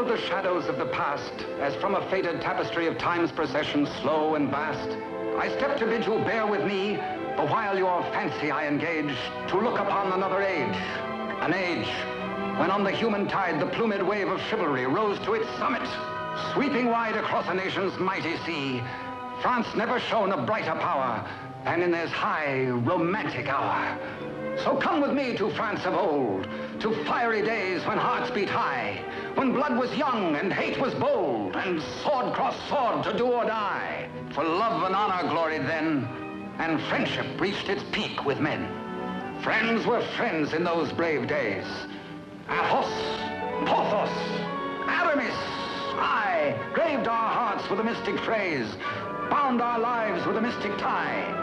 of the shadows of the past, as from a faded tapestry of time's procession, slow and vast, I step to bid you bear with me, the while your fancy I engage, to look upon another age, an age when on the human tide the plumed wave of chivalry rose to its summit, sweeping wide across a nation's mighty sea. France never shone a brighter power than in this high, romantic hour. So come with me to France of old, to fiery days when hearts beat high, when blood was young and hate was bold, and sword crossed sword to do or die. For love and honor gloried then, and friendship reached its peak with men. Friends were friends in those brave days. Athos, Porthos, Aramis, aye, graved our hearts with a mystic phrase, bound our lives with a mystic tie.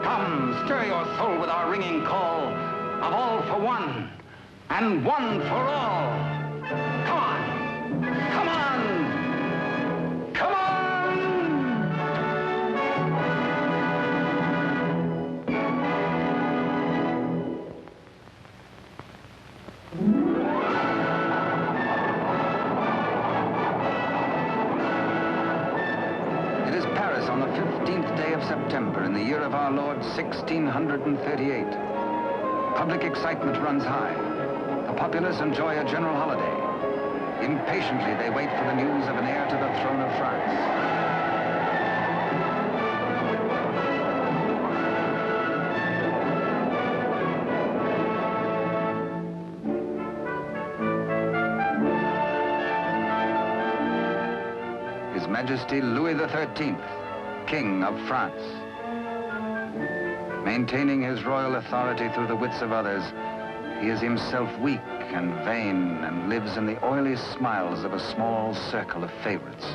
Come, stir your soul with our ringing call of all for one, and one for all. Come on, come on, come on! It is Paris on the 15th day of September in the year of our Lord 1638. Public excitement runs high. The populace enjoy a general holiday. Impatiently, they wait for the news of an heir to the throne of France. His Majesty Louis XIII, King of France. Maintaining his royal authority through the wits of others, he is himself weak and vain and lives in the oily smiles of a small circle of favorites.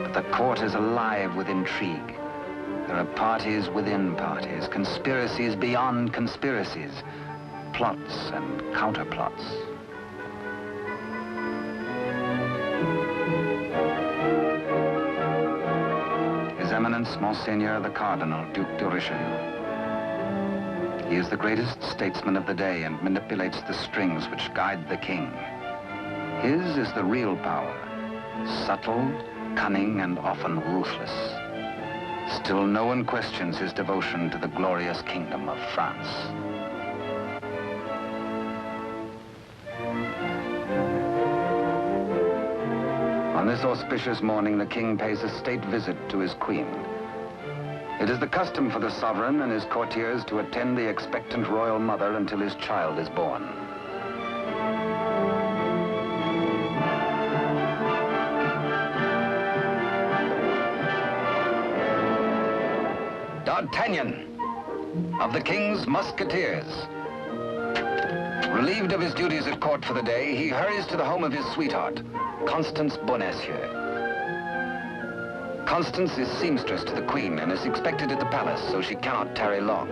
But the court is alive with intrigue. There are parties within parties, conspiracies beyond conspiracies, plots and counterplots. His Eminence, Monseigneur the Cardinal, Duc de Richelieu. He is the greatest statesman of the day and manipulates the strings which guide the king. His is the real power, subtle, cunning, and often ruthless. Still, no one questions his devotion to the glorious kingdom of France. On this auspicious morning, the king pays a state visit to his queen. It is the custom for the sovereign and his courtiers to attend the expectant royal mother until his child is born. D'Artagnan, of the King's Musketeers. Relieved of his duties at court for the day, he hurries to the home of his sweetheart, Constance Bonacieux. Constance is seamstress to the Queen and is expected at the palace, so she cannot tarry long.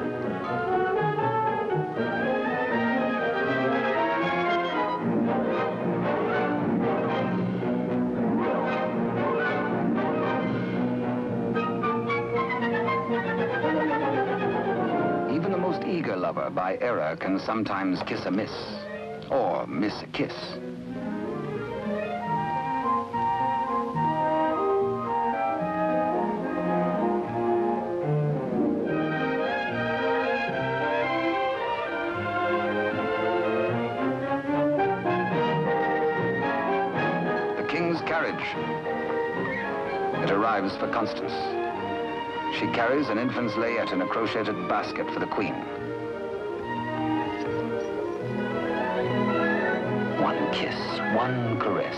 Even the most eager lover, by error, can sometimes kiss a miss, or miss a kiss. It arrives for Constance. She carries an infant's layette in a crocheted basket for the Queen. One kiss, one caress.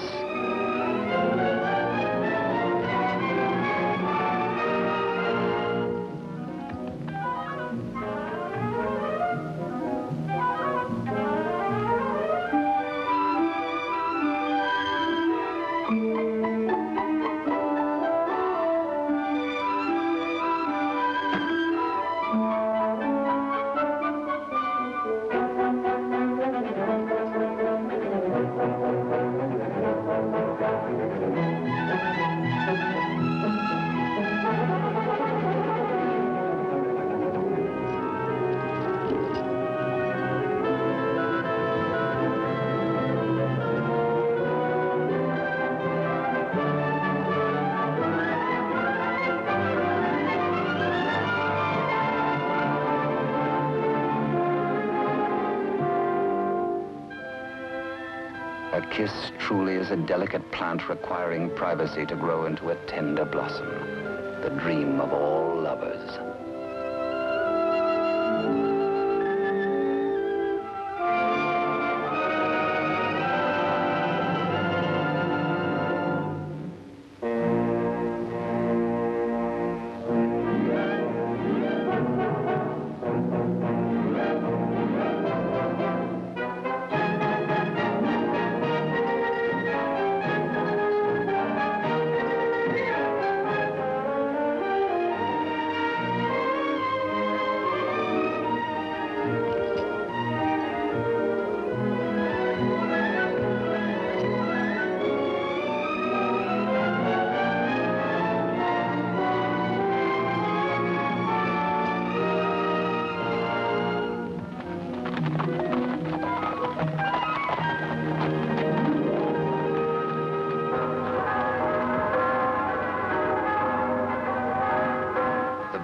A kiss truly is a delicate plant requiring privacy to grow into a tender blossom, the dream of all lovers.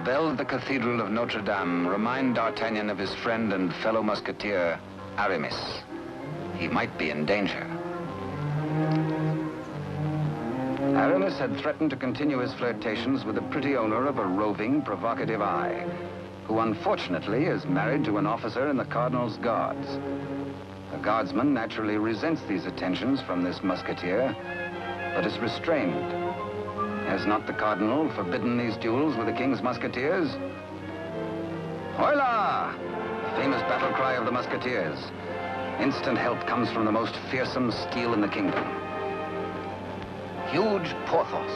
Bells of the Cathedral of Notre Dame remind D'Artagnan of his friend and fellow musketeer, Aramis. He might be in danger. Aramis had threatened to continue his flirtations with the pretty owner of a roving, provocative eye, who unfortunately is married to an officer in the Cardinal's Guards. The guardsman naturally resents these attentions from this musketeer, but is restrained. Has not the Cardinal forbidden these duels with the King's Musketeers? Hola! Famous battle cry of the Musketeers. Instant help comes from the most fearsome steel in the kingdom. Huge Porthos,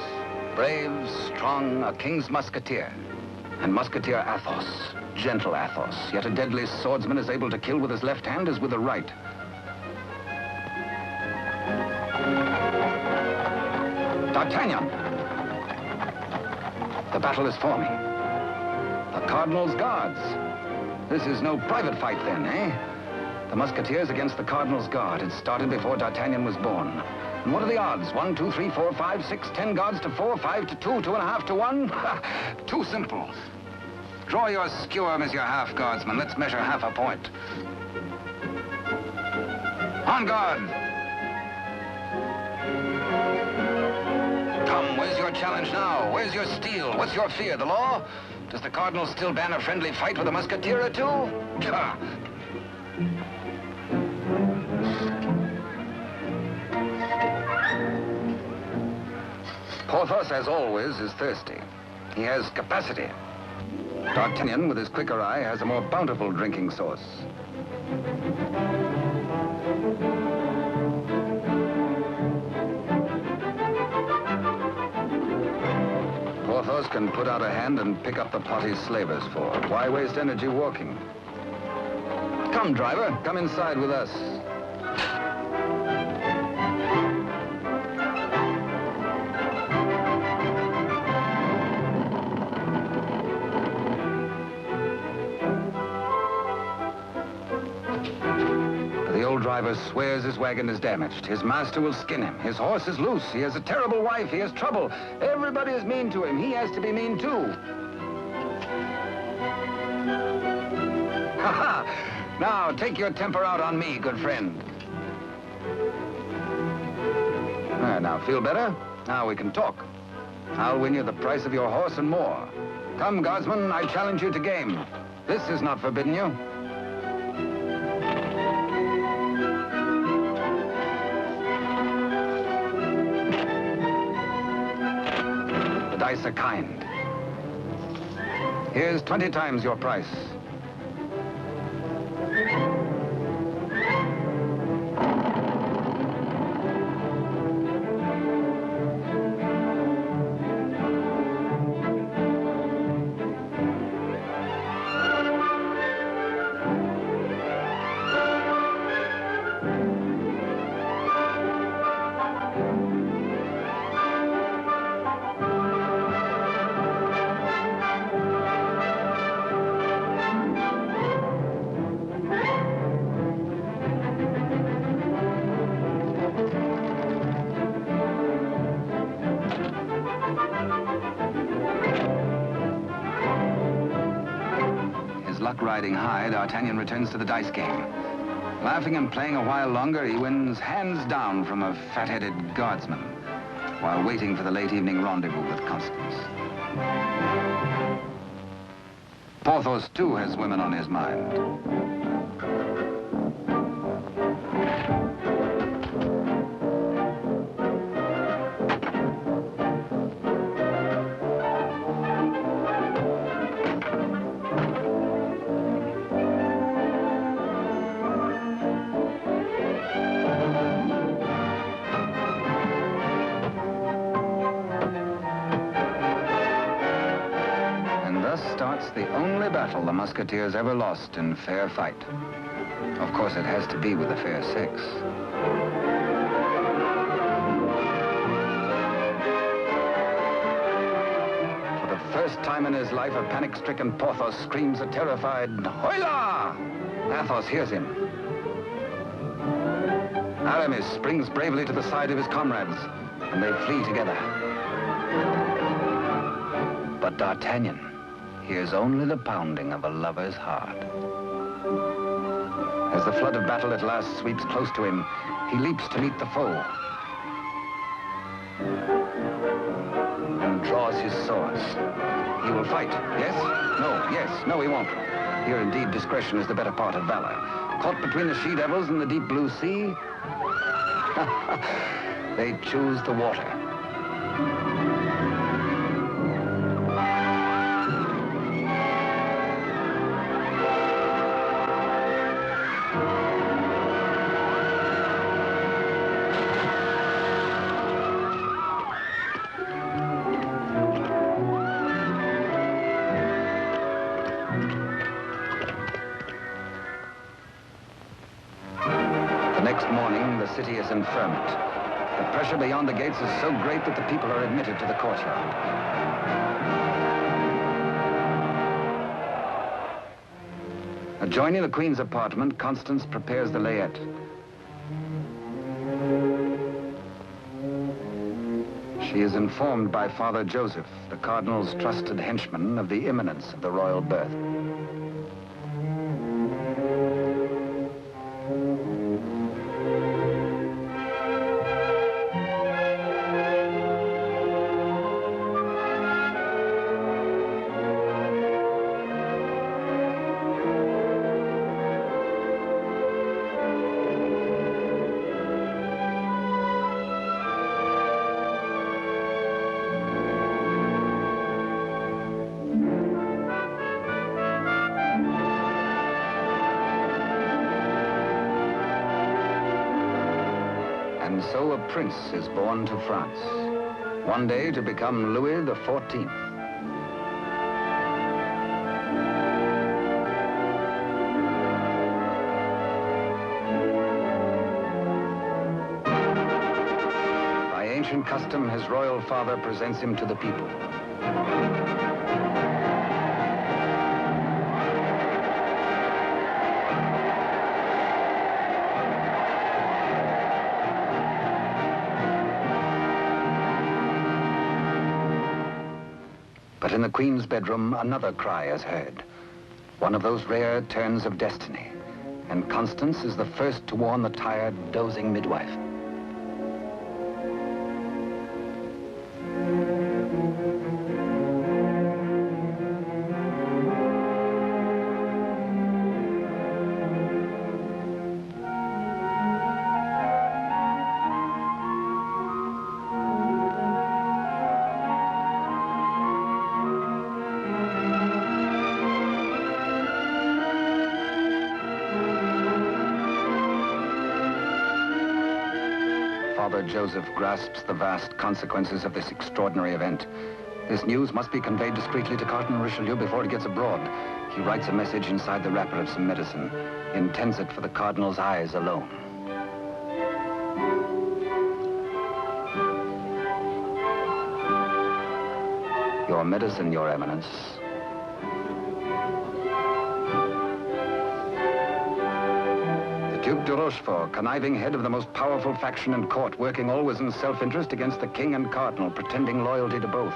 brave, strong, a King's Musketeer. And Musketeer Athos, gentle Athos, yet a deadly swordsman is able to kill with his left hand as with the right. D'Artagnan! The battle is forming. The Cardinal's Guards. This is no private fight then, eh? The Musketeers against the Cardinal's Guard. It started before D'Artagnan was born. And what are the odds? 1, 2, 3, 4, 5, 6, 10 guards to 4, 5 to 2, 2.5 to 1? Too simple. Draw your skewer, Monsieur Half Guardsman. Let's measure half a point. On guard! Come, where's your challenge now? Where's your steel? What's your fear? The law? Does the Cardinal still ban a friendly fight with a musketeer or two? Gah. Porthos, as always, is thirsty. He has capacity. D'Artagnan, with his quicker eye, has a more bountiful drinking source. Porthos can put out a hand and pick up the pot he's slavers for. Why waste energy walking? Come, driver, come inside with us. The old driver swears his wagon is damaged. His master will skin him. His horse is loose. He has a terrible wife. He has trouble. Everybody is mean to him. He has to be mean too. Ha ha! Now, take your temper out on me, good friend. Now, feel better? Now we can talk. I'll win you the price of your horse and more. Come, guardsman, I challenge you to game. This is not forbidden you. The dice are kind. Here's 20 times your price. Luck riding high, D'Artagnan returns to the dice game. Laughing and playing a while longer, he wins hands down from a fat-headed guardsman while waiting for the late evening rendezvous with Constance. Porthos, too, has women on his mind. Starts the only battle the Musketeers ever lost in fair fight. Of course, it has to be with a fair sex. For the first time in his life, a panic-stricken Porthos screams a terrified, "Hola!" Athos hears him. Aramis springs bravely to the side of his comrades, and they flee together. But D'Artagnan hears only the pounding of a lover's heart. As the flood of battle at last sweeps close to him, he leaps to meet the foe and draws his swords. He will fight, yes? No, yes, no, he won't. Here, indeed, discretion is the better part of valor. Caught between the she-devils and the deep blue sea, they choose the water. The city is in ferment. The pressure beyond the gates is so great that the people are admitted to the courtyard. Adjoining the Queen's apartment, Constance prepares the layette. She is informed by Father Joseph, the Cardinal's trusted henchman, of the imminence of the royal birth. And so a prince is born to France, one day to become Louis XIV. By ancient custom, his royal father presents him to the people. But in the Queen's bedroom, another cry is heard. One of those rare turns of destiny. And Constance is the first to warn the tired, dozing midwife. Father Joseph grasps the vast consequences of this extraordinary event. This news must be conveyed discreetly to Cardinal Richelieu before it gets abroad. He writes a message inside the wrapper of some medicine, intends it for the Cardinal's eyes alone. Your medicine, Your Eminence. Duke de Rochefort, conniving head of the most powerful faction in court, working always in self-interest against the king and cardinal, pretending loyalty to both.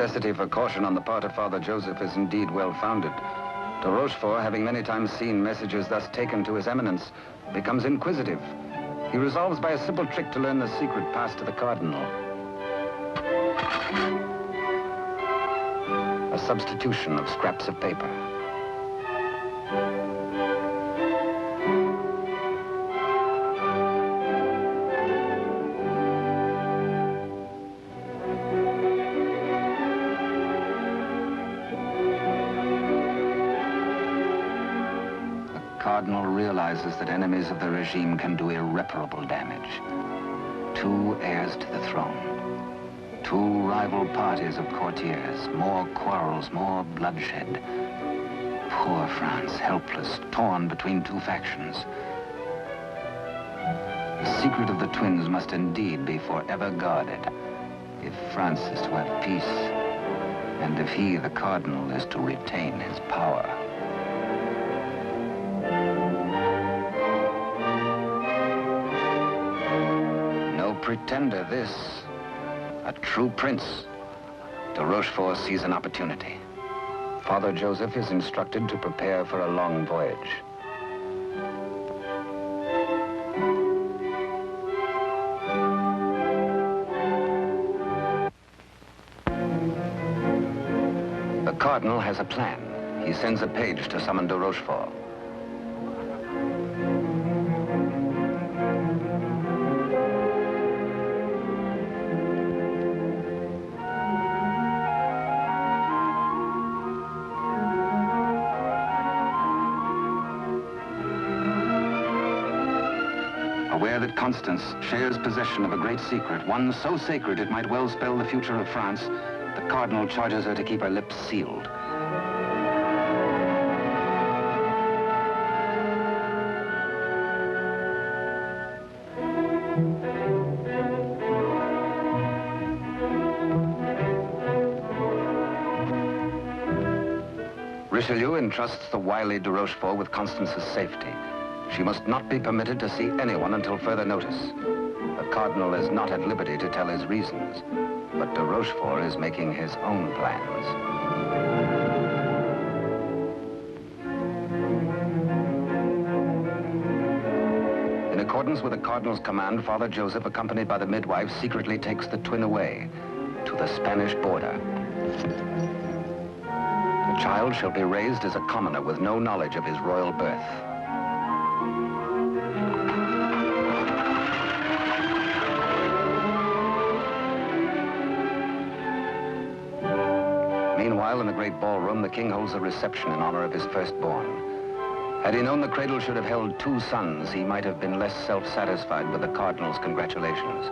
necessity for caution on the part of Father Joseph is indeed well-founded. De Rochefort, having many times seen messages thus taken to his eminence, becomes inquisitive. He resolves by a simple trick to learn the secret passed to the cardinal. A substitution of scraps of paper. The cardinal realizes that enemies of the regime can do irreparable damage. 2 heirs to the throne. 2 rival parties of courtiers. More quarrels, more bloodshed. Poor France, helpless, torn between 2 factions. The secret of the twins must indeed be forever guarded if France is to have peace, and if he, the cardinal, is to retain his power. No pretender, this. A true prince. De Rochefort sees an opportunity. Father Joseph is instructed to prepare for a long voyage. The cardinal has a plan. He sends a page to summon de Rochefort. Aware that Constance shares possession of a great secret, one so sacred it might well spell the future of France, the cardinal charges her to keep her lips sealed. Richelieu entrusts the wily de Rochefort with Constance's safety. She must not be permitted to see anyone until further notice. The cardinal is not at liberty to tell his reasons, but de Rochefort is making his own plans. In accordance with the cardinal's command, Father Joseph, accompanied by the midwife, secretly takes the twin away to the Spanish border. The child shall be raised as a commoner with no knowledge of his royal birth. Meanwhile, in the great ballroom, the king holds a reception in honor of his firstborn. Had he known the cradle should have held 2 sons, he might have been less self-satisfied with the cardinal's congratulations.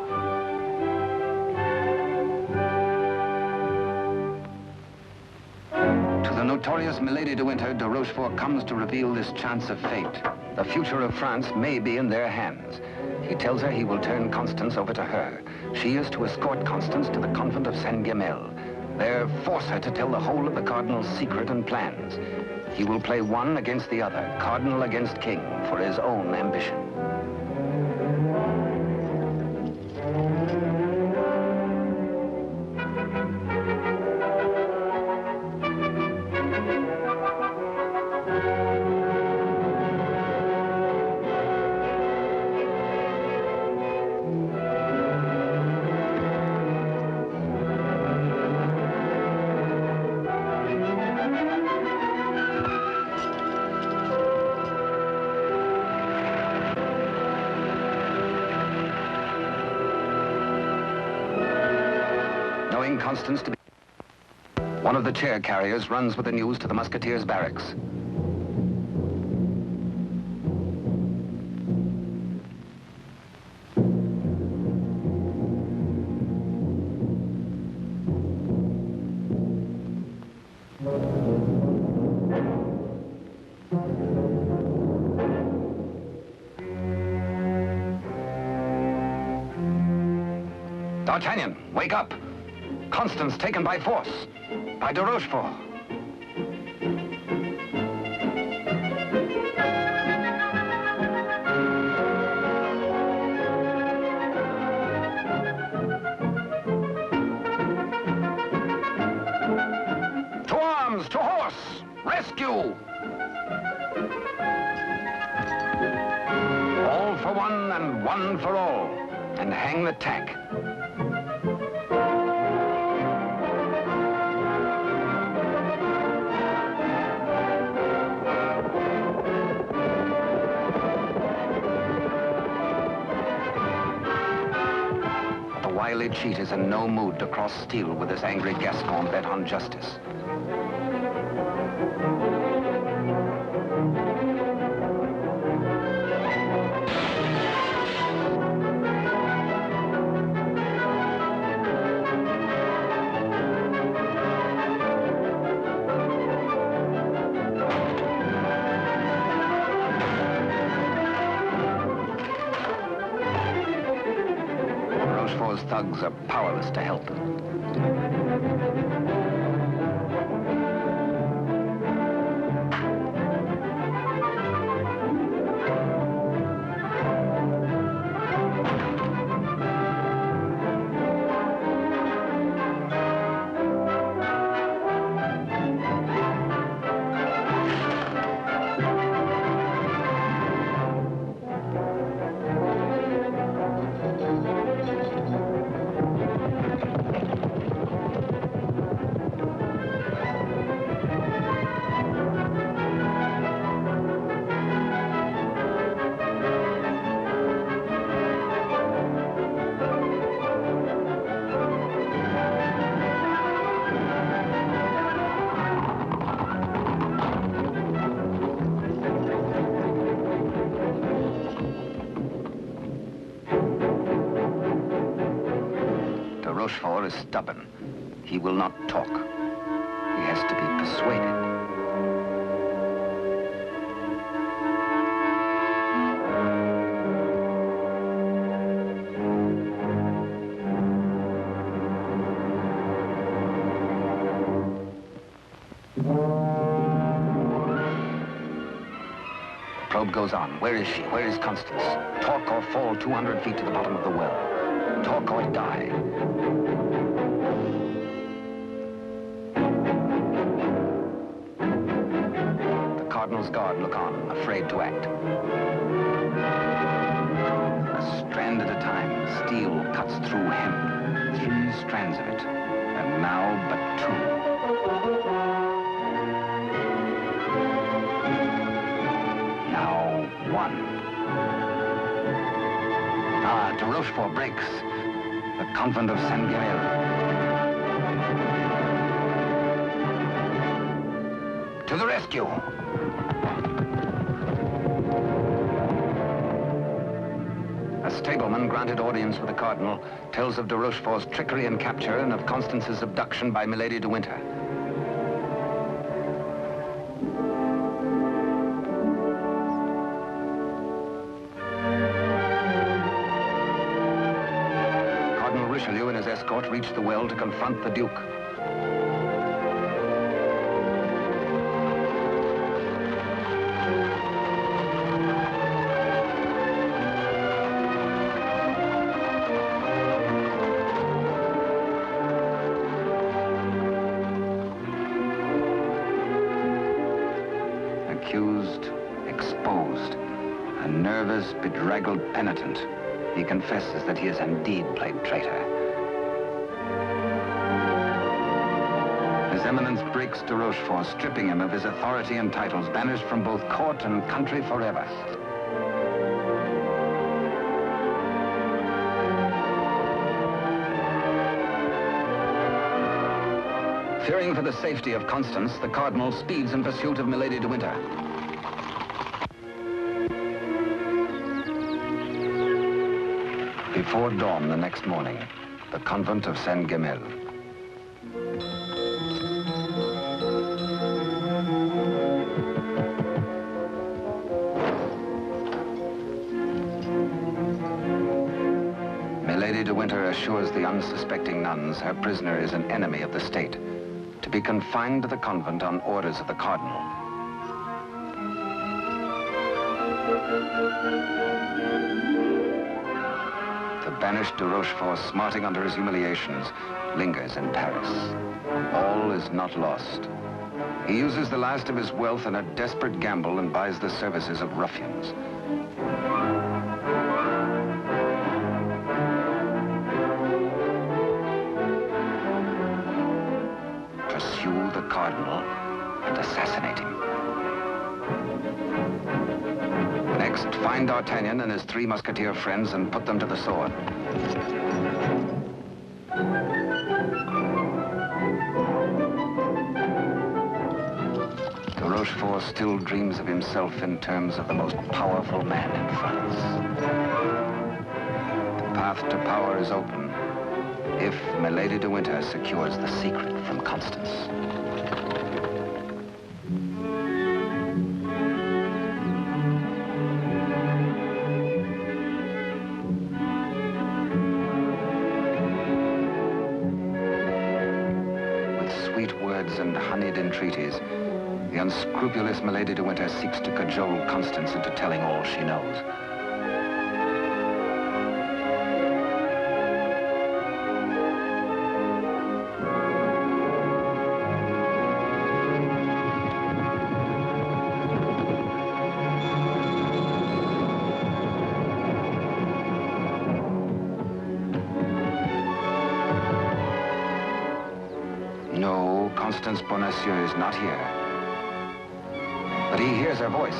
To the notorious Milady de Winter, de Rochefort comes to reveal this chance of fate. The future of France may be in their hands. He tells her he will turn Constance over to her. She is to escort Constance to the convent of Saint-Guemel. There, force her to tell the whole of the cardinal's secret and plans. He will play one against the other, cardinal against king, for his own ambition. Constance to be... One of the chair carriers runs with the news to the musketeers' barracks. D'Artagnan, wake up! Constance taken by force, by de Rochefort. rescue! All for one and one for all, and hang the tack. The wily cheat is in no mood to cross steel with this angry Gascon bent on justice. Rochefort's thugs are powerless to help. Rochefort is stubborn. He will not talk. He has to be persuaded. The probe goes on. Where is she? Where is Constance? Talk or fall 200 feet to the bottom of the well. Talk or die. The Cardinal's guard look on, afraid to act. A strand at a time, steel cuts through hemp. 3 strands of it, and now but 2. Now 1. Ah, de Rochefort breaks. The convent of Saint-Guerel. To the rescue! A stableman granted audience with the Cardinal tells of de Rochefort's trickery and capture and of Constance's abduction by Milady de Winter. Richelieu and his escort reached the well to confront the Duke. Accused, exposed, a nervous, bedraggled penitent. He confesses that he has indeed played traitor. His Eminence breaks de Rochefort, stripping him of his authority and titles, banished from both court and country forever. Fearing for the safety of Constance, the Cardinal speeds in pursuit of Milady de Winter. Before dawn the next morning, the convent of Saint-Guerel. Milady de Winter assures the unsuspecting nuns her prisoner is an enemy of the state, to be confined to the convent on orders of the Cardinal. The banished de Rochefort, smarting under his humiliations, lingers in Paris. All is not lost. He uses the last of his wealth in a desperate gamble and buys the services of ruffians. Pursue the cardinal and assassinate him. Next, find D'Artagnan and his 3 musketeer friends and put them to the sword. Rochefort still dreams of himself in terms of the most powerful man in France. The path to power is open if Milady de Winter secures the secret from Constance. With sweet words and honeyed entreaties, the unscrupulous Milady de Winter seeks to cajole Constance into telling all she knows. No, Constance Bonacieux is not here. But he hears her voice.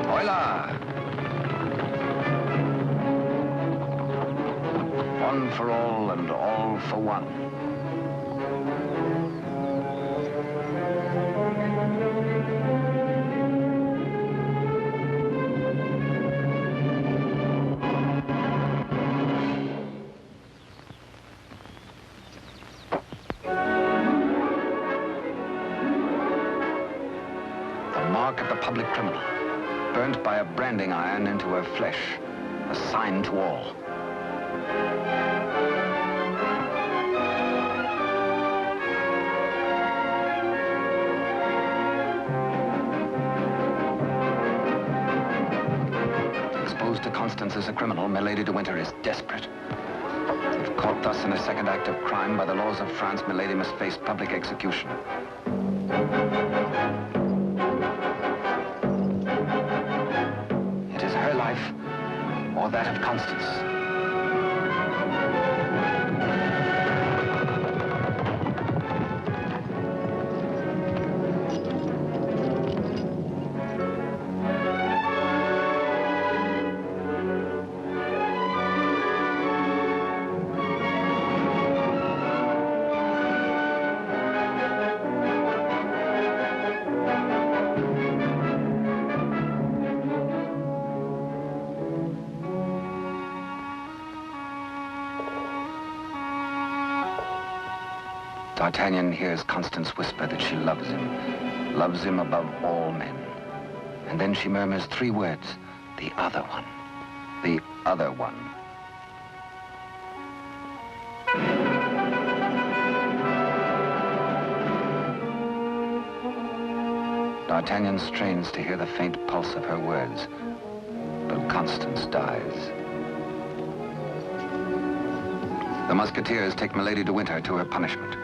Hola! One for all and all for one. Mark of the public criminal, burnt by a branding iron into her flesh, a sign to all. Exposed to Constance as a criminal, Milady de Winter is desperate. If caught thus in a second act of crime, by the laws of France, Milady must face public execution. Or that of Constance. D'Artagnan hears Constance whisper that she loves him above all men. And then she murmurs 3 words, the other one, the other one. D'Artagnan strains to hear the faint pulse of her words, but Constance dies. The Musketeers take Milady de Winter to her punishment.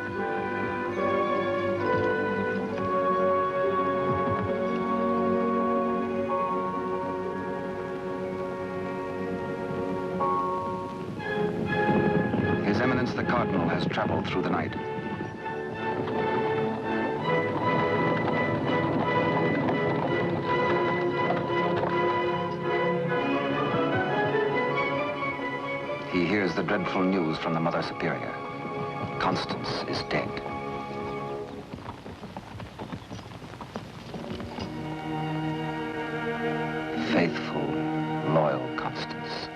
His Eminence the Cardinal has traveled through the night. He hears the dreadful news from the Mother Superior. Constance is dead. Faithful, loyal Constance.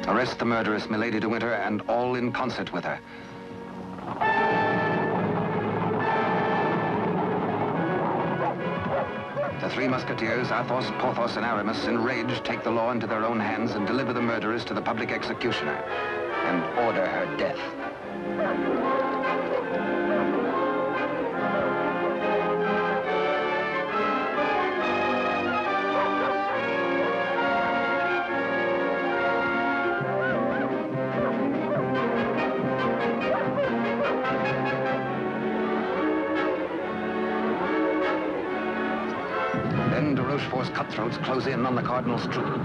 Arrest the murderess, Milady de Winter, and all in concert with her. The three musketeers, Athos, Porthos, and Aramis, enraged, take the law into their own hands and deliver the murderess to the public executioner and order her death. Then de Rochefort's cutthroats close in on the cardinal's troop.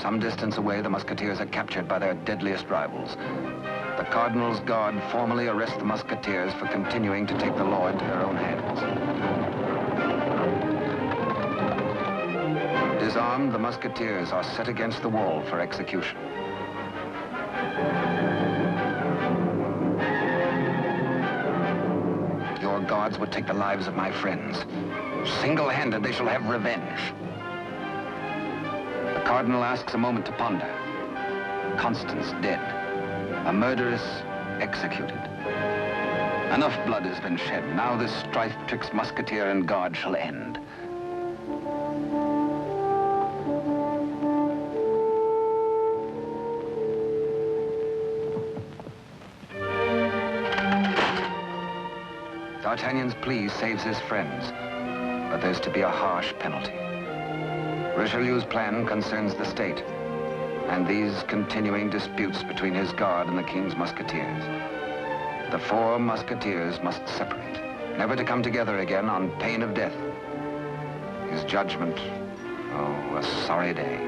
Some distance away, the musketeers are captured by their deadliest rivals. The cardinal's guard formally arrest the musketeers for continuing to take the law into their own hands. Disarmed, the musketeers are set against the wall for execution. Your guards would take the lives of my friends. Single-handed, they shall have revenge. The cardinal asks a moment to ponder. Constance dead. A murderess executed. Enough blood has been shed. Now this strife twixt musketeer and guard shall end. D'Artagnan's plea saves his friends, but there's to be a harsh penalty. Richelieu's plan concerns the state, and these continuing disputes between his guard and the king's musketeers. The four musketeers must separate, never to come together again on pain of death. His judgment, oh, a sorry day.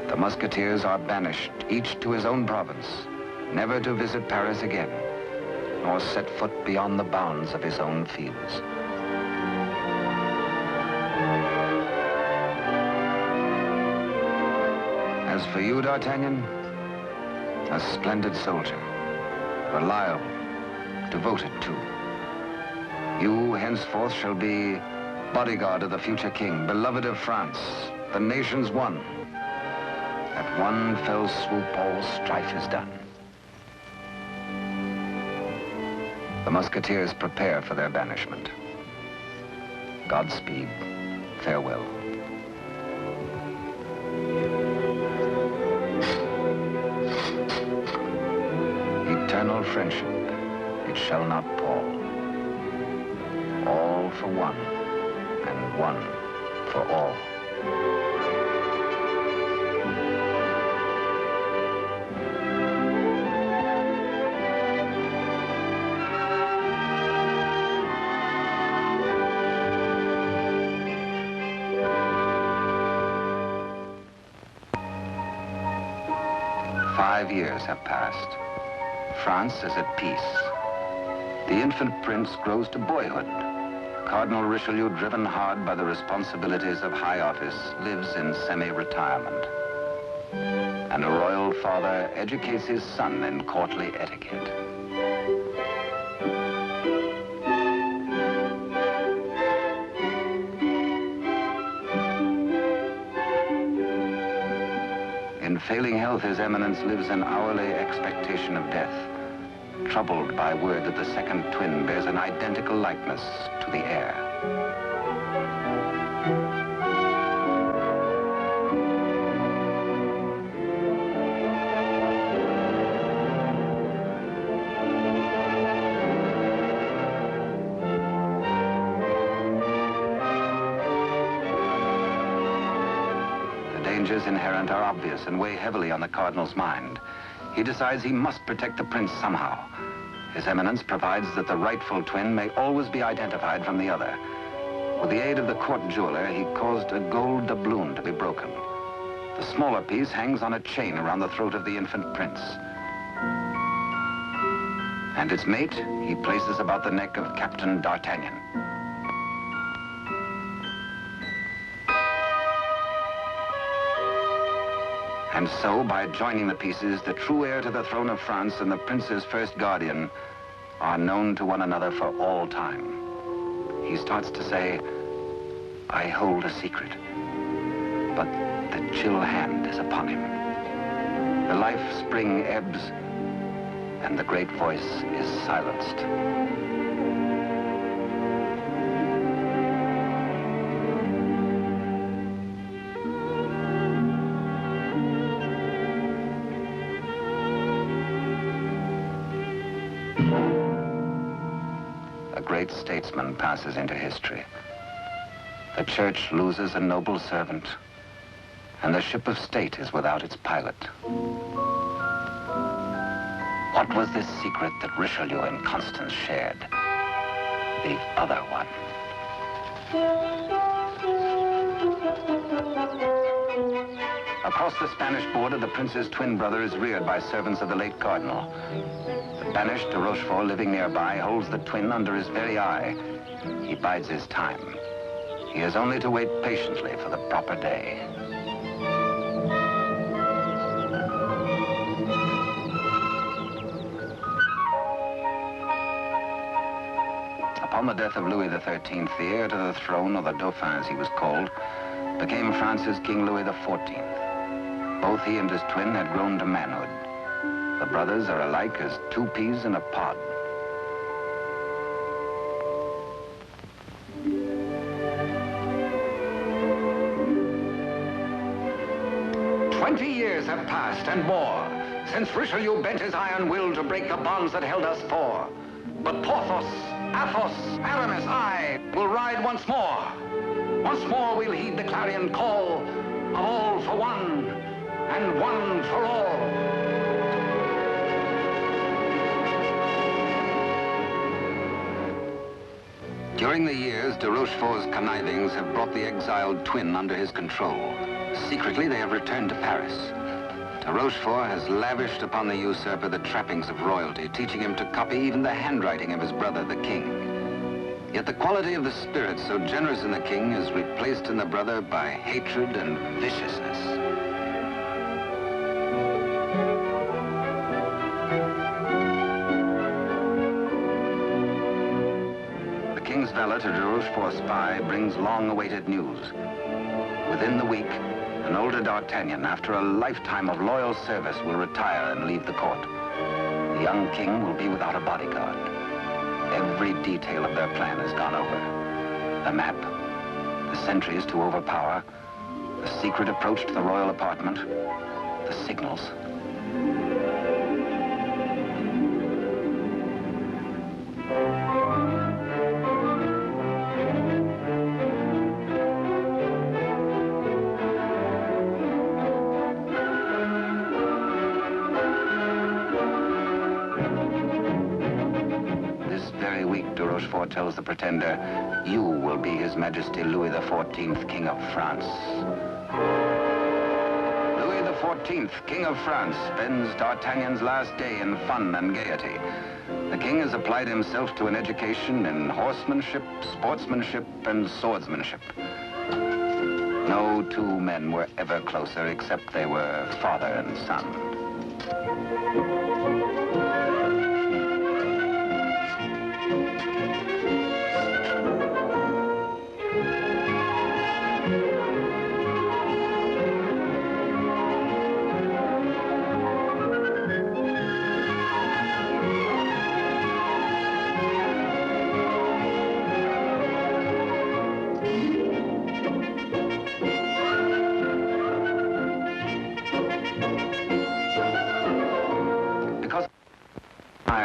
The musketeers are banished, each to his own province, never to visit Paris again, nor set foot beyond the bounds of his own fields. As for you, D'Artagnan, a splendid soldier, reliable, devoted too. You henceforth shall be bodyguard of the future king, beloved of France, the nation's one. At one fell swoop, all strife is done. The musketeers prepare for their banishment. Godspeed, farewell. Eternal friendship, it shall not pall. All for one, and one for all. "5 years have passed. France is at peace. The infant prince grows to boyhood. Cardinal Richelieu, driven hard by the responsibilities of high office, lives in semi-retirement. And a royal father educates his son in courtly etiquette. In failing health, His Eminence lives in hourly expectation of death, troubled by word that the second twin bears an identical likeness to the heir. Dangers inherent are obvious and weigh heavily on the cardinal's mind. He decides he must protect the prince somehow. His Eminence provides that the rightful twin may always be identified from the other. With the aid of the court jeweler, he caused a gold doubloon to be broken. The smaller piece hangs on a chain around the throat of the infant prince. And its mate he places about the neck of Captain D'Artagnan. And so, by joining the pieces, the true heir to the throne of France and the prince's first guardian are known to one another for all time. He starts to say, I hold a secret, but the chill hand is upon him. The life spring ebbs, and the great voice is silenced. A great statesman passes into history. The church loses a noble servant, and the ship of state is without its pilot. What was this secret that Richelieu and Constance shared? The other one. Across the Spanish border, the prince's twin brother is reared by servants of the late cardinal. The banished de Rochefort, living nearby, holds the twin under his very eye. He bides his time. He has only to wait patiently for the proper day. Upon the death of Louis XIII, the heir to the throne, or the Dauphin as he was called, became France's King Louis XIV. Both he and his twin had grown to manhood. The brothers are alike as two peas in a pod. Years have passed and more since Richelieu bent his iron will to break the bonds that held us four. But Porthos, Athos, Aramis, I will ride once more. Once more we'll heed the clarion call of all for one and one for all. During the years, de Rochefort's connivings have brought the exiled twin under his control. Secretly, they have returned to Paris. De Rochefort has lavished upon the usurper the trappings of royalty, teaching him to copy even the handwriting of his brother, the king. Yet the quality of the spirit so generous in the king is replaced in the brother by hatred and viciousness. The king's valet, a de Rochefort spy, brings long-awaited news. Within the week, an older D'Artagnan, after a lifetime of loyal service, will retire and leave the court. The young king will be without a bodyguard. Every detail of their plan has gone over. The map, the sentries to overpower, the secret approach to the royal apartment, the signals. Rochefort tells the pretender, you will be His Majesty Louis XIV, King of France. Louis XIV, King of France, spends D'Artagnan's last day in fun and gaiety. The king has applied himself to an education in horsemanship, sportsmanship, and swordsmanship. No two men were ever closer, except they were father and son.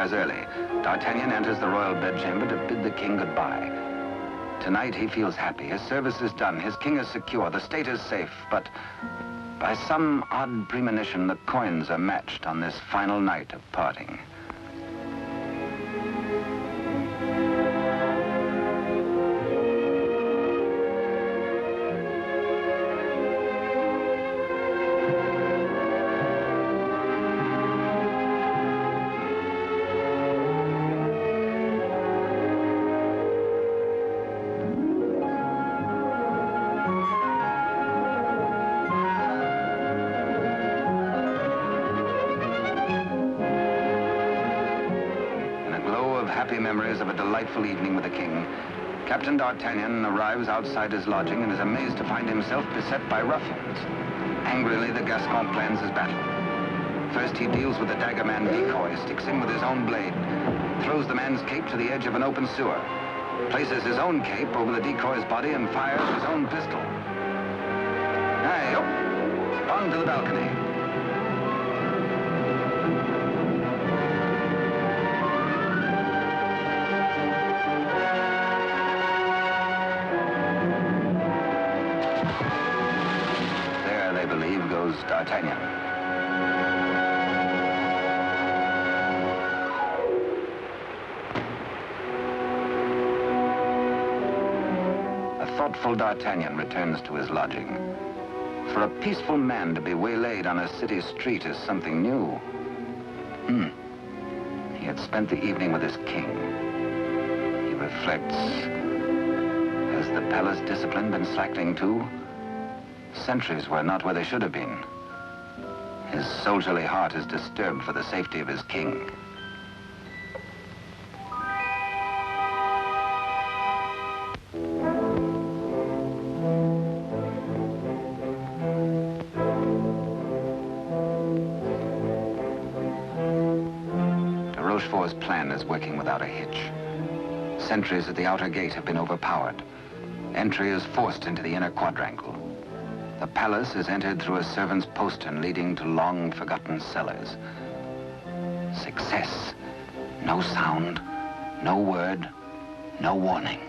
Early, D'Artagnan enters the royal bedchamber to bid the king goodbye. Tonight he feels happy. His service is done. His king is secure. The state is safe. But by some odd premonition, the coins are matched on this final night of parting. memories of a delightful evening with the king, Captain D'Artagnan arrives outside his lodging and is amazed to find himself beset by ruffians. Angrily, the Gascon plans his battle. First, he deals with the dagger man decoy, sticks him with his own blade, throws the man's cape to the edge of an open sewer, places his own cape over the decoy's body and fires his own pistol. Hey, up, onto the balcony. There, they believe, goes D'Artagnan. Thoughtful D'Artagnan returns to his lodging. For a peaceful man to be waylaid on a city street is something new. He had spent the evening with his king. He reflects, has the palace discipline been slackening too? Sentries were not where they should have been. His soldierly heart is disturbed for the safety of his king. Rochefort's plan is working without a hitch. Sentries at the outer gate have been overpowered. Entry is forced into the inner quadrangle. The palace is entered through a servant's postern leading to long-forgotten cellars. Success. No sound, no word, no warning.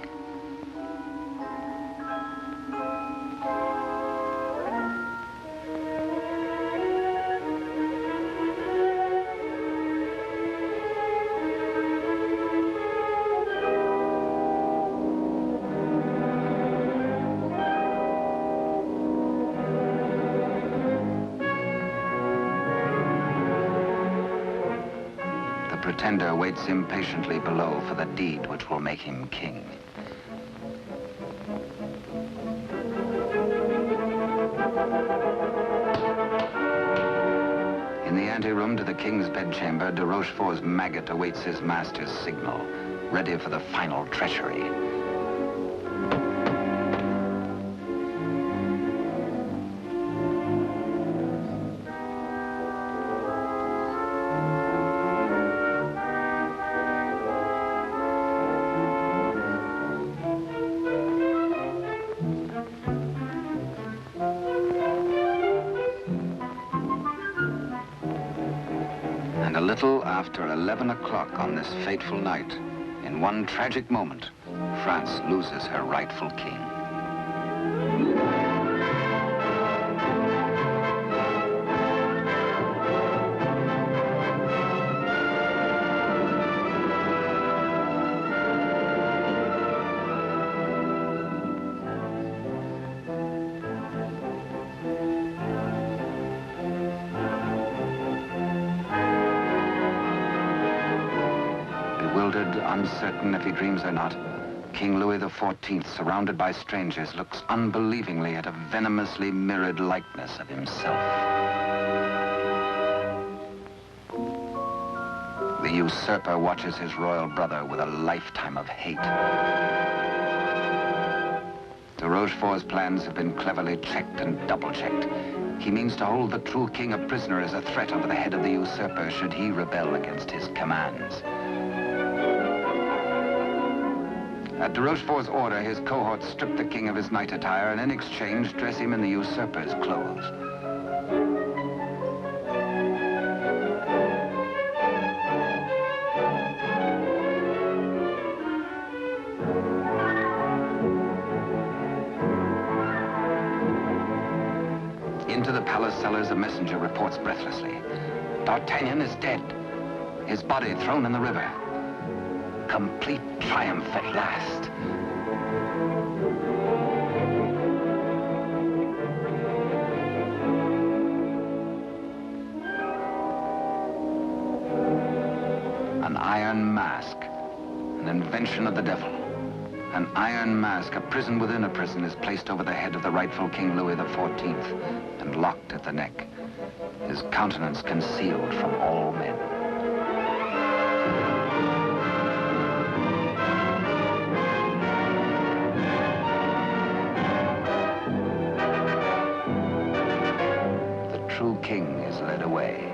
The pretender waits impatiently below for the deed which will make him king. In the anteroom to the king's bedchamber, de Rochefort's maggot awaits his master's signal, ready for the final treachery. And a little after 11 o'clock on this fateful night, in one tragic moment, France loses her rightful king. Bewildered, uncertain if he dreams or not, King Louis XIV, surrounded by strangers, looks unbelievingly at a venomously mirrored likeness of himself. The usurper watches his royal brother with a lifetime of hate. De Rochefort's plans have been cleverly checked and double-checked. He means to hold the true king a prisoner as a threat over the head of the usurper should he rebel against his commands. At de Rochefort's order, his cohorts strip the king of his night attire and in exchange dress him in the usurper's clothes. Into the palace cellars, a messenger reports breathlessly. D'Artagnan is dead. His body thrown in the river. Complete triumph at last. An iron mask, an invention of the devil. An iron mask, a prison within a prison, is placed over the head of the rightful King Louis XIV and locked at the neck, his countenance concealed from all men. young king is led away.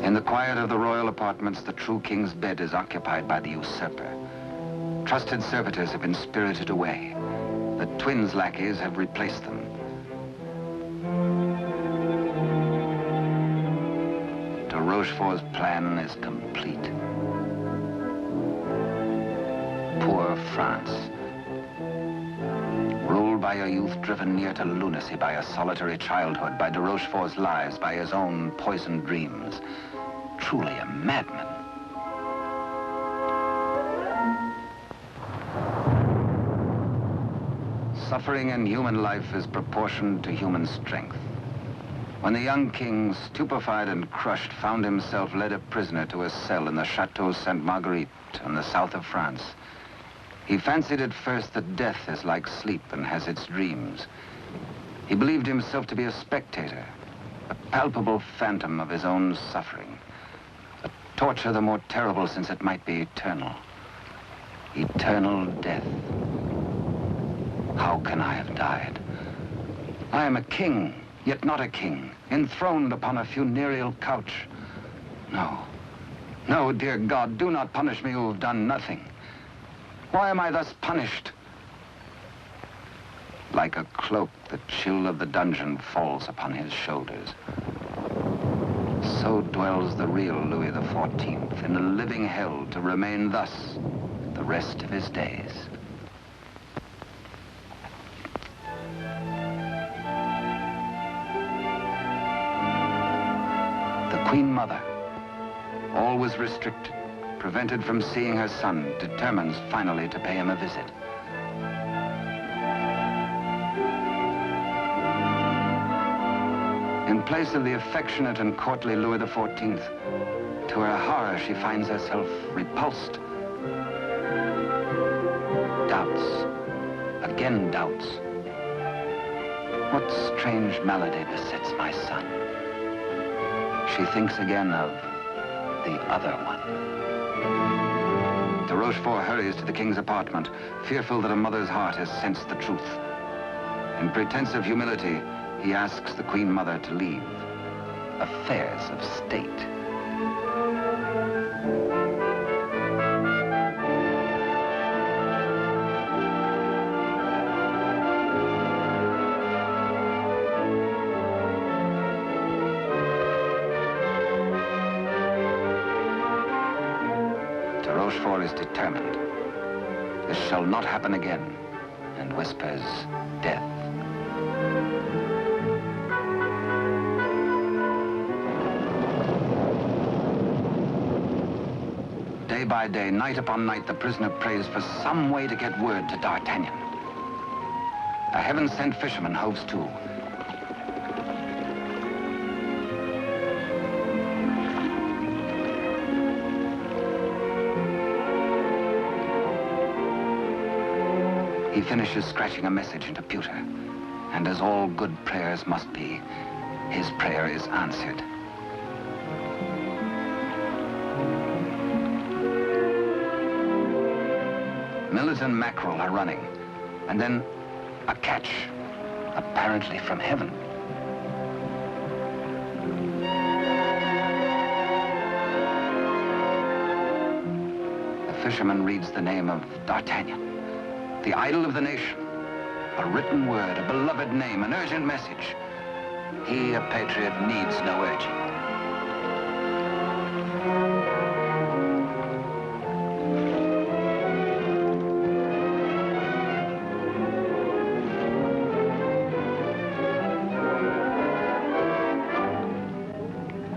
In the quiet of the royal apartments, the true king's bed is occupied by the usurper. Trusted servitors have been spirited away. The twins' lackeys have replaced them. De Rochefort's plan is complete. Poor France. Ruled by a youth driven near to lunacy by a solitary childhood, by de Rochefort's lies, by his own poisoned dreams. Truly a madman. Suffering in human life is proportioned to human strength. When the young king, stupefied and crushed, found himself led a prisoner to a cell in the Chateau Sainte-Marguerite in the south of France, he fancied at first that death is like sleep and has its dreams. He believed himself to be a spectator, a palpable phantom of his own suffering. A torture the more terrible since it might be eternal. Eternal death. How can I have died? I am a king, yet not a king, enthroned upon a funereal couch. No, no, dear God, do not punish me who have done nothing. Why am I thus punished? Like a cloak, the chill of the dungeon falls upon his shoulders. So dwells the real Louis XIV in a living hell, to remain thus the rest of his days. The Queen Mother, always restricted, prevented from seeing her son, determines finally to pay him a visit. In place of the affectionate and courtly Louis XIV, to her horror, she finds herself repulsed. Doubts, again doubts. What strange malady besets my son? She thinks again of the other one. De Rochefort hurries to the king's apartment, fearful that a mother's heart has sensed the truth. In pretense of humility, he asks the Queen Mother to leave affairs of state. De Rochefort is determined. This shall not happen again, and whispers death. Day by day, night upon night, the prisoner prays for some way to get word to D'Artagnan. A heaven-sent fisherman hoves to. He finishes scratching a message into pewter, and as all good prayers must be, his prayer is answered. Millet and mackerel are running, and then a catch, apparently from heaven. The fisherman reads the name of D'Artagnan, the idol of the nation. A written word, a beloved name, an urgent message. He, a patriot, needs no urging.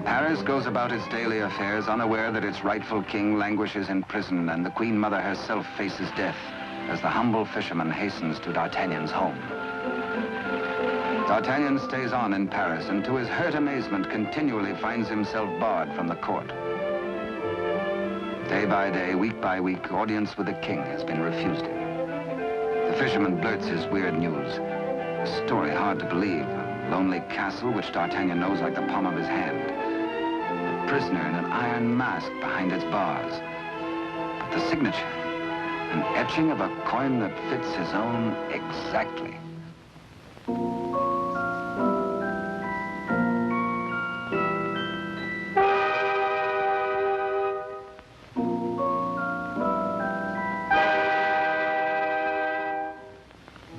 Paris goes about its daily affairs, unaware that its rightful king languishes in prison, and the Queen Mother herself faces death as the humble fisherman hastens to D'Artagnan's home. D'Artagnan stays on in Paris, and to his hurt amazement continually finds himself barred from the court. Day by day, week by week, audience with the king has been refused him. The fisherman blurts his weird news. A story hard to believe. A lonely castle which D'Artagnan knows like the palm of his hand. A prisoner in an iron mask behind its bars. But the signature, An etching of a coin that fits his own exactly.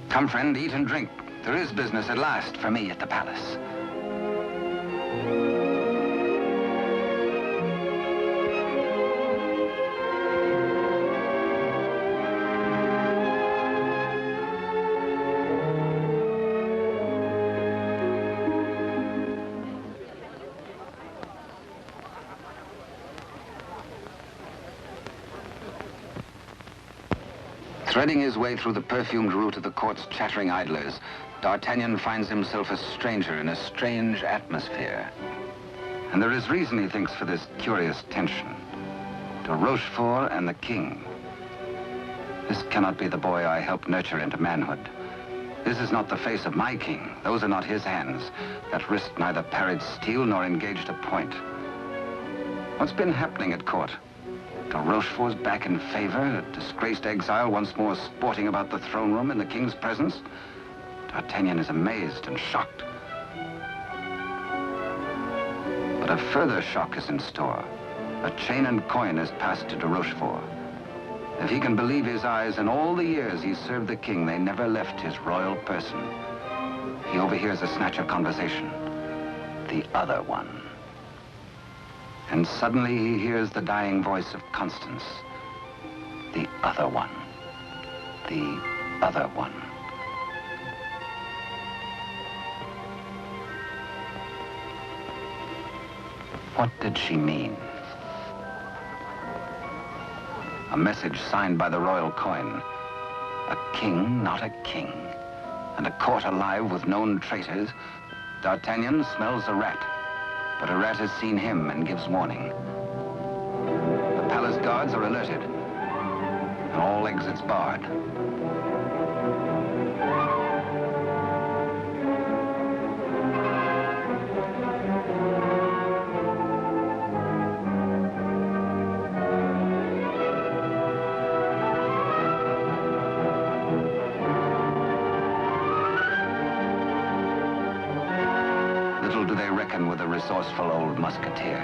Come, friend, eat and drink. There is business at last for me at the palace. Threading his way through the perfumed route of the court's chattering idlers, D'Artagnan finds himself a stranger in a strange atmosphere. And there is reason, he thinks, for this curious tension. De Rochefort and the king. This cannot be the boy I helped nurture into manhood. This is not the face of my king. Those are not his hands that risked neither parried steel nor engaged a point. What's been happening at court? De Rochefort's back in favor, a disgraced exile once more sporting about the throne room in the king's presence. D'Artagnan is amazed and shocked. But a further shock is in store. A chain and coin is passed to de Rochefort. If he can believe his eyes, in all the years he served the king, they never left his royal person. He overhears a snatch of conversation. The other one. And suddenly he hears the dying voice of Constance. The other one. The other one. What did she mean? A message signed by the royal coin. A king, not a king. And a court alive with known traitors. D'Artagnan smells a rat. But a rat has seen him and gives warning. The palace guards are alerted, and all exits barred. Little do they reckon with a resourceful old musketeer.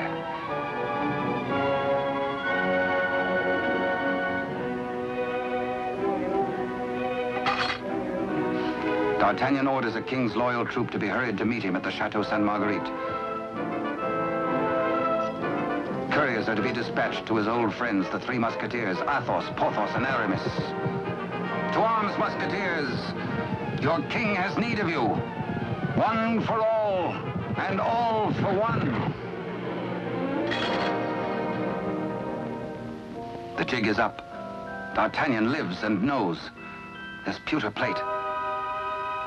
D'Artagnan orders a king's loyal troop to be hurried to meet him at the Chateau Sainte-Marguerite. Couriers are to be dispatched to his old friends, the three musketeers, Athos, Porthos, and Aramis. To arms, musketeers! Your king has need of you. One for all, and all for one. The jig is up. D'Artagnan lives and knows. There's pewter plate.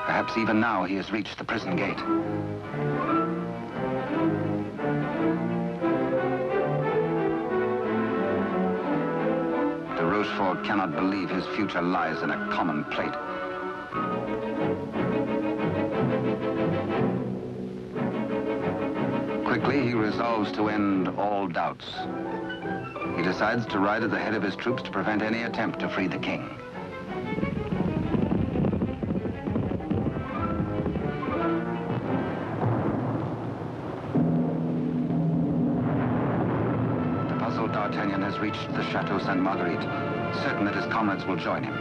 Perhaps even now he has reached the prison gate. De Rochefort cannot believe his future lies in a common plate. Quickly, he resolves to end all doubts. He decides to ride at the head of his troops to prevent any attempt to free the king. The puzzled D'Artagnan has reached the Chateau Sainte-Marguerite, certain that his comrades will join him.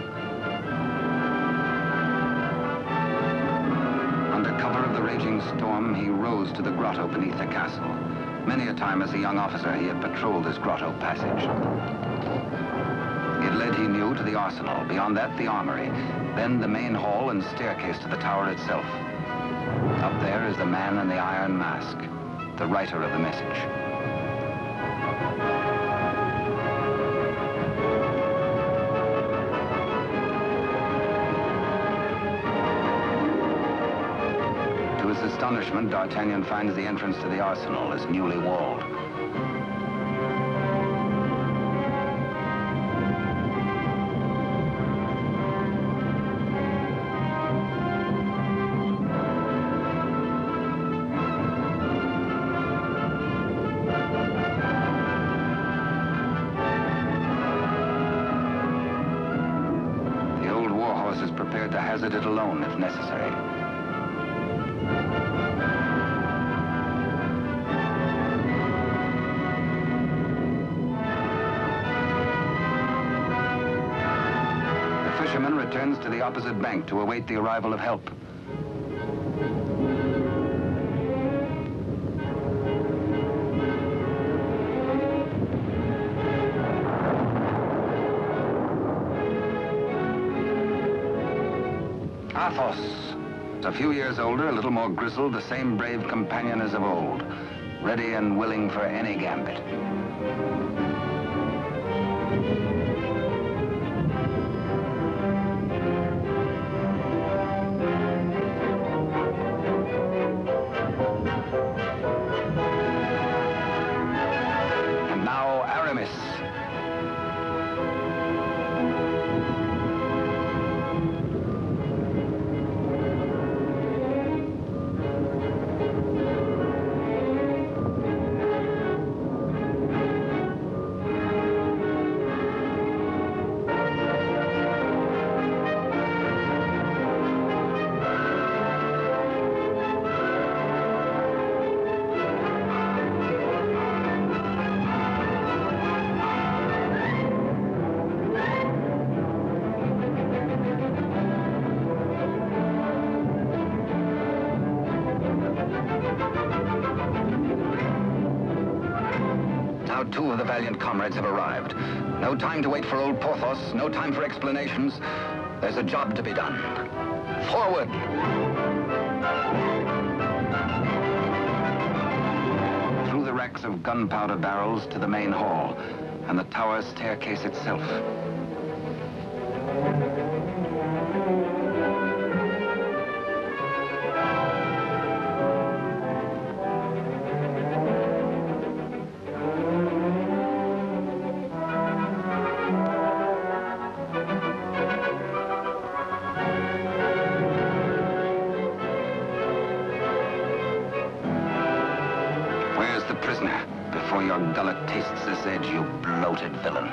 Under cover of the raging storm, he rose to the grotto beneath the castle. Many a time as a young officer, he had patrolled this grotto passage. It led, he knew, to the arsenal. Beyond that, the armory. Then the main hall and staircase to the tower itself. Up there is the man in the iron mask, the writer of the message. To his astonishment, D'Artagnan finds the entrance to the arsenal is newly walled. force is prepared to hazard it alone if necessary. The fisherman returns to the opposite bank to await the arrival of help. Athos, a few years older, a little more grizzled, the same brave companion as of old, ready and willing for any gambit. And now Aramis. Now two of the valiant comrades have arrived. No time to wait for old Porthos, no time for explanations. There's a job to be done. Forward! Through the racks of gunpowder barrels to the main hall, and the tower staircase itself. Where's the prisoner? Before your gullet tastes this edge, you bloated villain.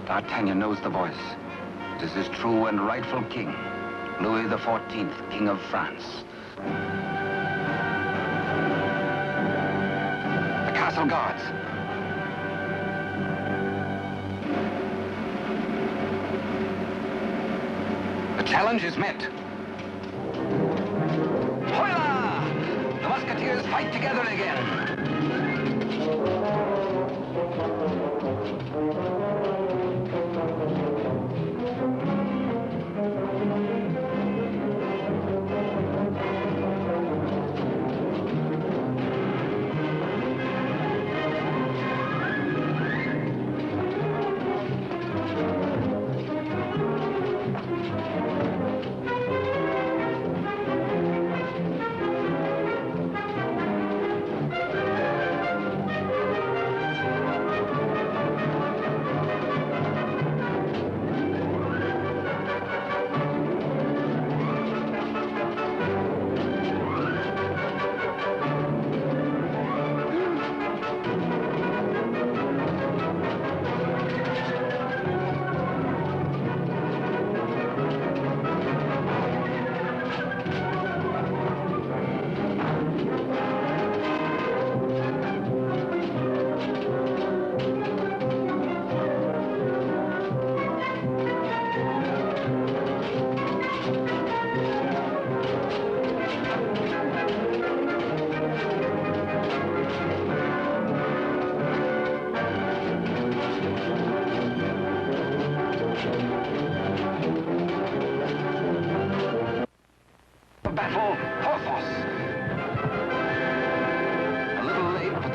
D'Artagnan knows the voice. It is his true and rightful king, Louis XIV, King of France. The castle guards. The challenge is met. Hola! The musketeers fight together again.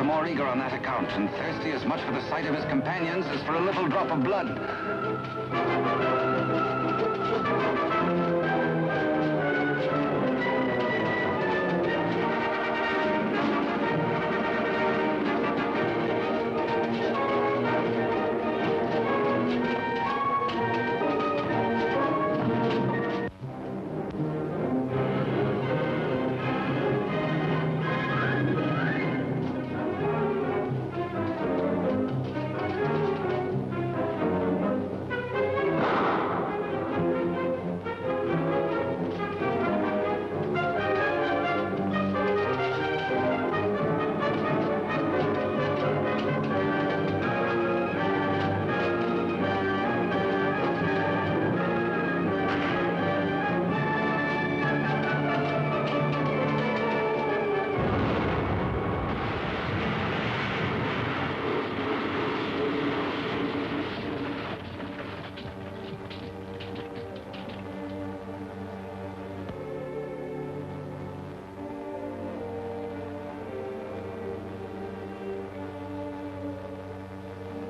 more eager on that account, and thirsty as much for the sight of his companions as for a little drop of blood.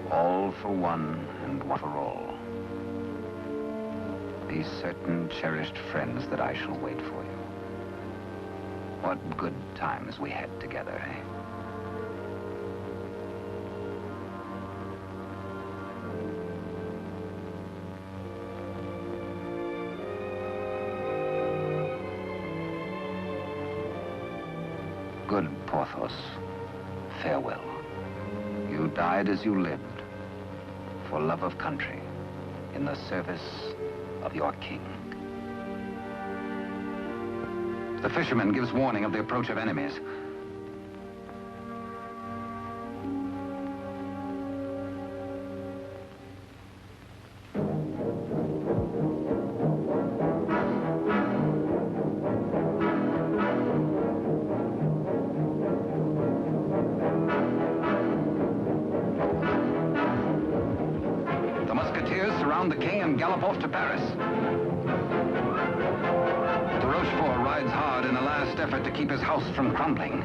All for one and one for all. These certain cherished friends that I shall wait for you. What good times we had together, eh? Good Porthos, farewell. You died as you lived, for love of country, in the service of your king. The fisherman gives warning of the approach of enemies. The king and gallop off to Paris. De Rochefort rides hard in a last effort to keep his house from crumbling.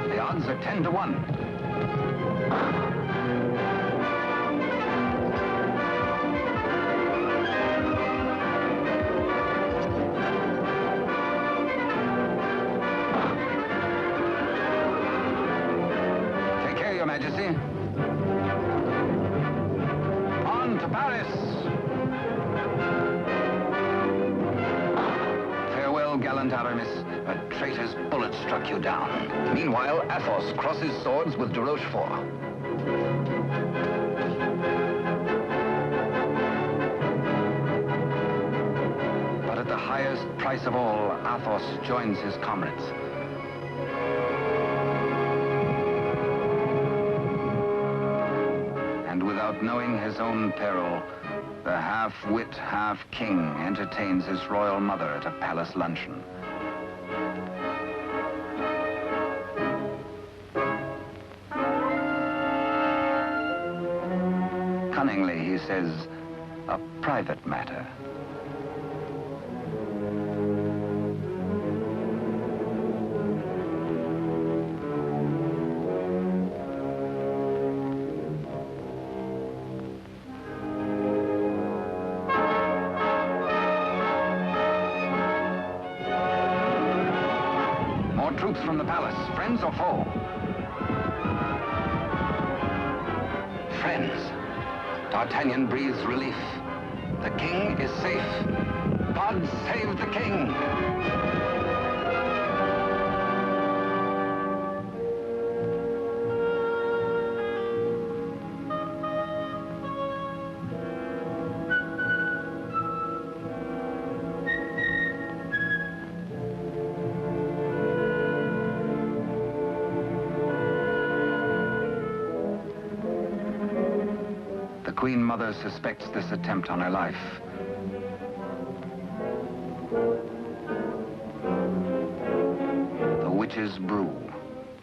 The odds are 10 to 1. Your Majesty. On to Paris. Farewell, gallant Aramis. A traitor's bullet struck you down. Meanwhile, Athos crosses swords with de Rochefort. But at the highest price of all, Athos joins his comrades. Without knowing his own peril, the half-wit, half-king entertains his royal mother at a palace luncheon. Cunningly, he says, a private matter. Troops from the palace, friends or foe? Friends. D'Artagnan breathes relief. The king is safe. God save the king! The Queen Mother suspects this attempt on her life. The witch's brew,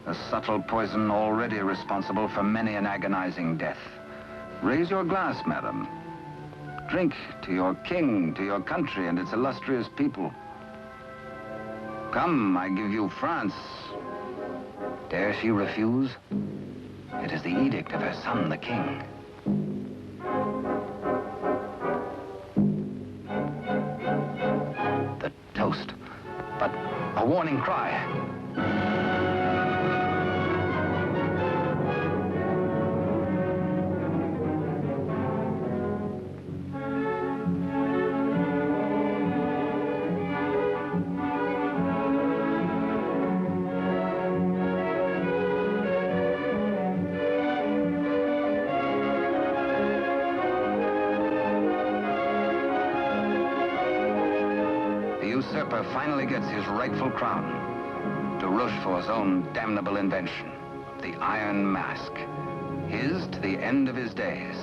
a subtle poison already responsible for many an agonizing death. Raise your glass, madam. Drink to your king, to your country and its illustrious people. Come, I give you France. Dare she refuse? It is the edict of her son, the king. The toast, but a warning cry. The usurper finally gets his rightful crown. De Rochefort's own damnable invention, the Iron Mask. His to the end of his days.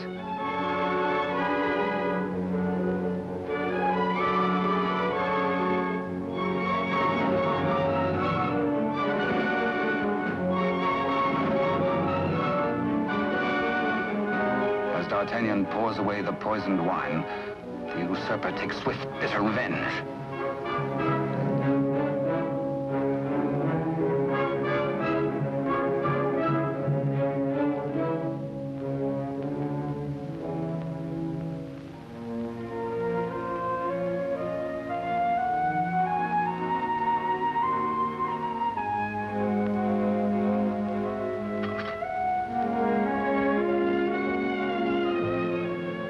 As D'Artagnan pours away the poisoned wine, the usurper takes swift, bitter revenge.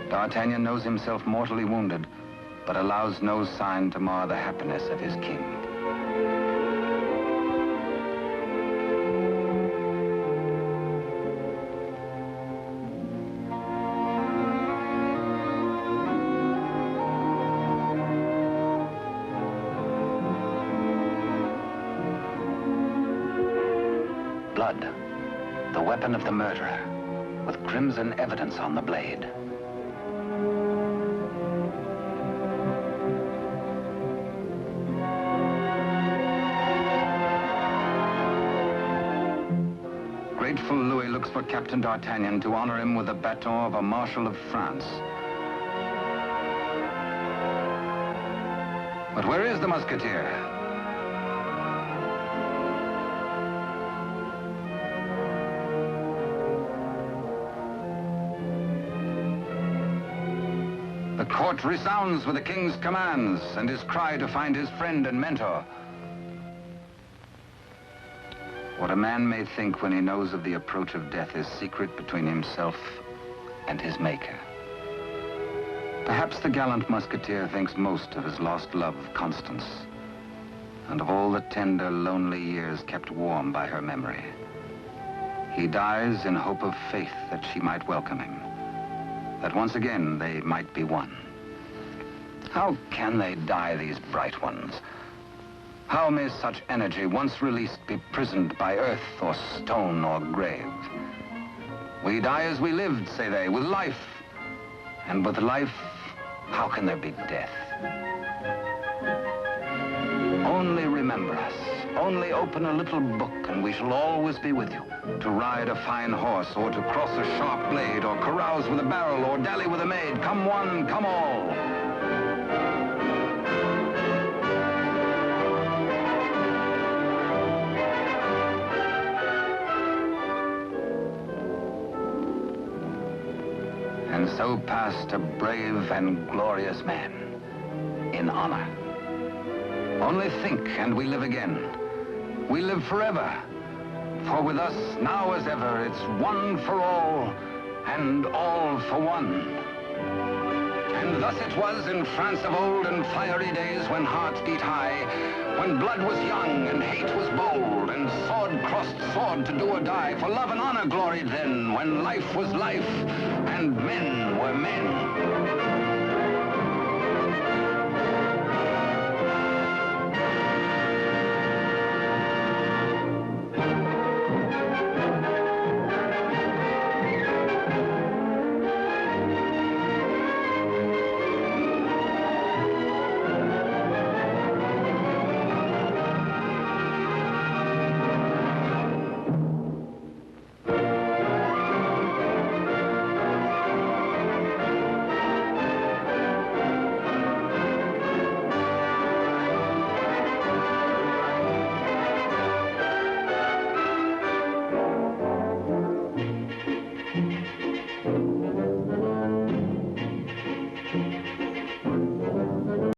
D'Artagnan knows himself mortally wounded, but allows no sign to mar the happiness of his king. Blood, the weapon of the murderer, with crimson evidence on the blade. Grateful Louis looks for Captain D'Artagnan to honor him with the baton of a Marshal of France. But where is the Musketeer? The court resounds with the king's commands and his cry to find his friend and mentor. What a man may think when he knows of the approach of death is secret between himself and his maker. Perhaps the gallant Musketeer thinks most of his lost love, Constance, and of all the tender, lonely years kept warm by her memory. He dies in hope of faith that she might welcome him, that once again they might be one. How can they die, these bright ones? How may such energy, once released, be prisoned by earth or stone or grave? We die as we lived, say they, with life. And with life, how can there be death? Only remember us. Only open a little book and we shall always be with you. To ride a fine horse or to cross a sharp blade or carouse with a barrel or dally with a maid. Come one, come all. And so passed a brave and glorious man, in honor. Only think, and we live again. We live forever. For with us, now as ever, it's one for all, and all for one. And thus it was in France of old and fiery days when hearts beat high, when blood was young and hate was bold, and sword crossed sword to do or die. For love and honor gloried then, when life was life, and men were men.